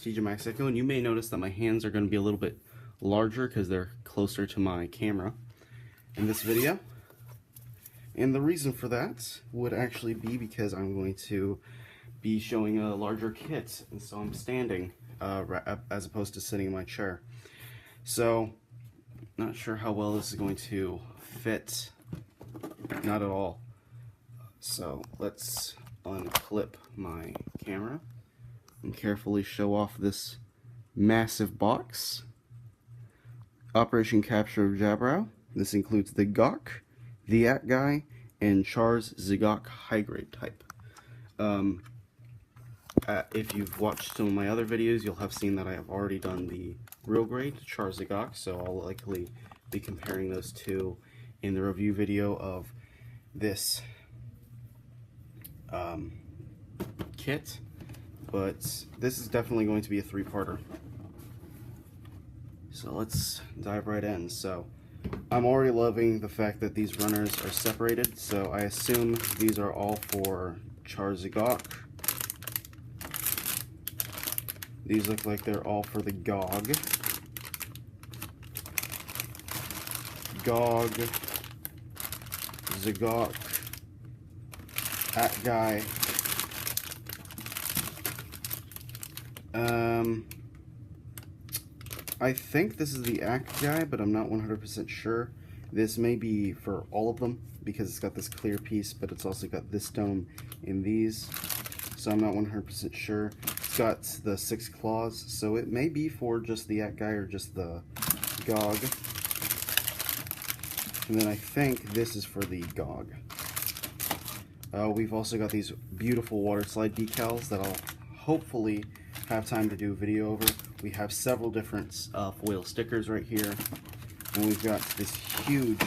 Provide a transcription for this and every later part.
TJ Maxx Echo, and you may notice that my hands are going to be a little bit larger because they're closer to my camera in this video. And the reason for that would actually be because I'm going to be showing a larger kit, and so I'm standing as opposed to sitting in my chair. So, not sure how well this is going to fit. Not at all. So, let's unclip my camera and carefully show off this massive box. Operation Capture of Jaburo. This includes the GOC, the AT guy, and Char's Zigok high grade type. If you've watched some of my other videos, you'll have seen that I have already done the real grade Char Zigok, so I'll likely be comparing those two in the review video of this kit. But this is definitely going to be a three-parter. So let's dive right in. So I'm already loving the fact that these runners are separated, so I assume these are all for Char Zigok. These look like they're all for the GOG. GOG, Zigok, AT guy. I think this is the AT guy, but I'm not 100% sure. This may be for all of them because it's got this clear piece, but it's also got this dome in these, so I'm not 100% sure. It's got the 6 claws, so it may be for just the AT guy or just the GOG. And then I think this is for the GOG. We've also got these beautiful water slide decals that I'll hopefully have time to do a video over. We have several different foil stickers right here, and we've got this huge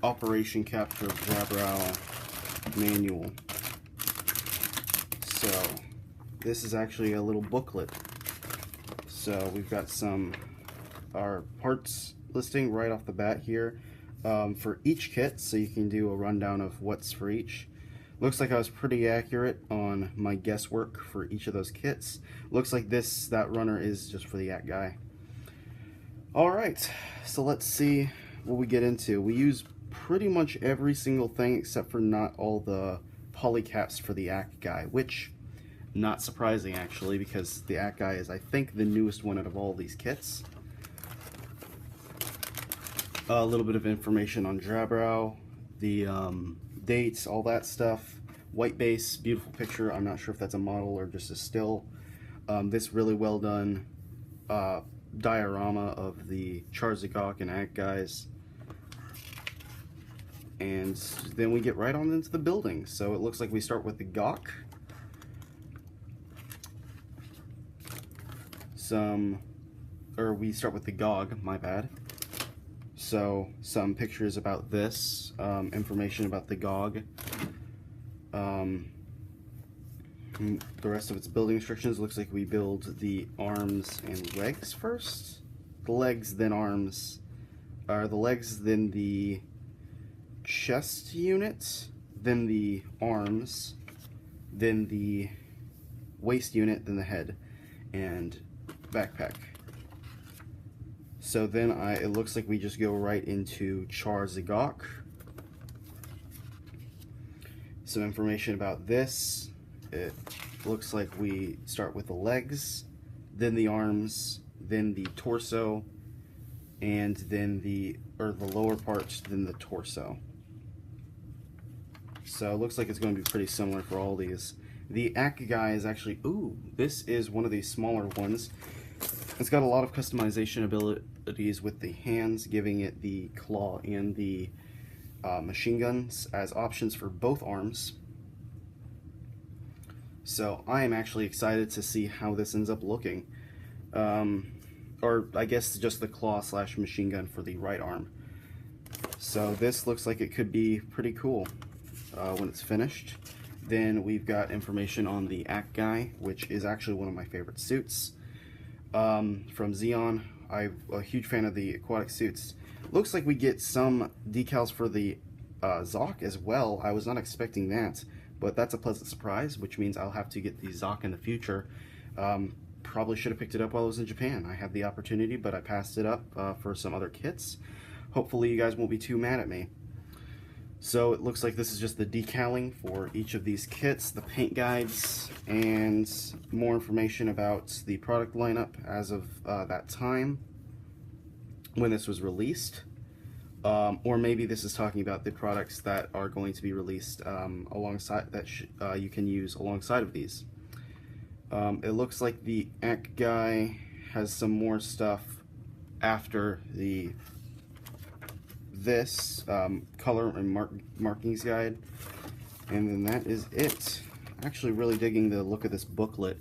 Operation Capture of Jaburo manual. So this is actually a little booklet. So we've got our parts listing right off the bat here for each kit, so you can do a rundown of what's for each. Looks like I was pretty accurate on my guesswork for each of those kits. Looks like that runner is just for the AT guy. Alright, so let's see what we get into. We use pretty much every single thing except for not all the polycaps for the AT guy, which, not surprising actually, because the AT guy is, I think, the newest one out of all these kits. A little bit of information on Jaburo, the dates, all that stuff. White base, beautiful picture. I'm not sure if that's a model or just a still. This really well done diorama of the Char Zigok and AT guys. And then we get right on into the building. So it looks like we start with the GOC. We start with the GOG, my bad. So some pictures about this, information about the GOG. The rest of its building instructions. Looks like we build the arms and legs first. The legs, then arms. The legs, then the chest unit, then the arms, then the waist unit, then the head, and backpack. So then it looks like we just go right into Char Zigok. Some information about this. It looks like we start with the legs, then the arms, then the torso, and then the lower parts, then the torso. So it looks like it's going to be pretty similar for all these. The AT guy is actually, this is one of these smaller ones. It's got a lot of customization abilities with the hands, giving it the claw and the machine guns as options for both arms. So I am actually excited to see how this ends up looking. Or I guess just the claw / machine gun for the right arm. So this looks like it could be pretty cool when it's finished. Then we've got information on the AT guy, which is actually one of my favorite suits. From Xeon. I'm a huge fan of the aquatic suits. Looks like we get some decals for the Zoc as well. I was not expecting that, but that's a pleasant surprise, which means I'll have to get the Zoc in the future. probably should have picked it up while I was in Japan. I had the opportunity, but I passed it up for some other kits. Hopefully you guys won't be too mad at me. So it looks like this is just the decaling for each of these kits, the paint guides, and more information about the product lineup as of that time when this was released. Or maybe this is talking about the products that are going to be released alongside, that you can use alongside of these. It looks like the ACK guy has some more stuff after this color and markings guide, and then that is it. Actually really digging the look of this booklet.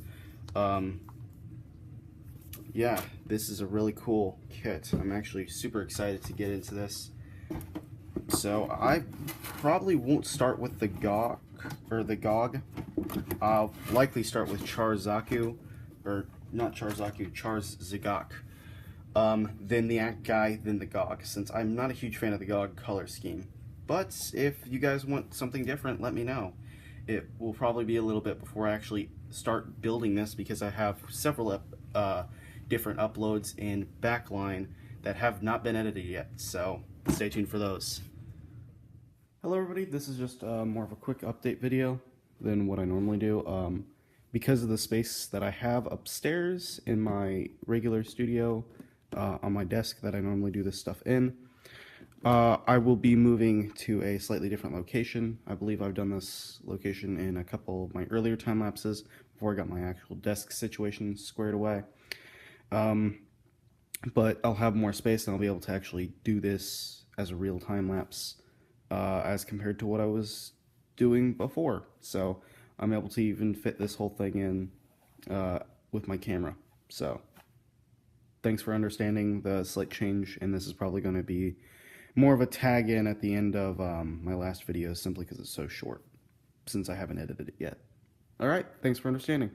Yeah, this is a really cool kit. I'm actually super excited to get into this. So I probably won't start with the GOG, or the GOG. I'll likely start with Charzaku, or not Charzaku, Charzigak. Then the ACK guy, then the GOG, since I'm not a huge fan of the GOG color scheme. But if you guys want something different, let me know. It will probably be a little bit before I actually start building this, because I have several different uploads in Backline that have not been edited yet, so stay tuned for those. Hello everybody, this is just more of a quick update video than what I normally do. Because of the space that I have upstairs in my regular studio, on my desk that I normally do this stuff in, I will be moving to a slightly different location. I believe I've done this location in a couple of my earlier time lapses before I got my actual desk situation squared away. But I'll have more space and I'll be able to actually do this as a real time lapse as compared to what I was doing before. So I'm able to even fit this whole thing in with my camera. So thanks for understanding the slight change, and this is probably going to be more of a tag in at the end of my last video, simply because it's so short, since I haven't edited it yet. Alright, thanks for understanding.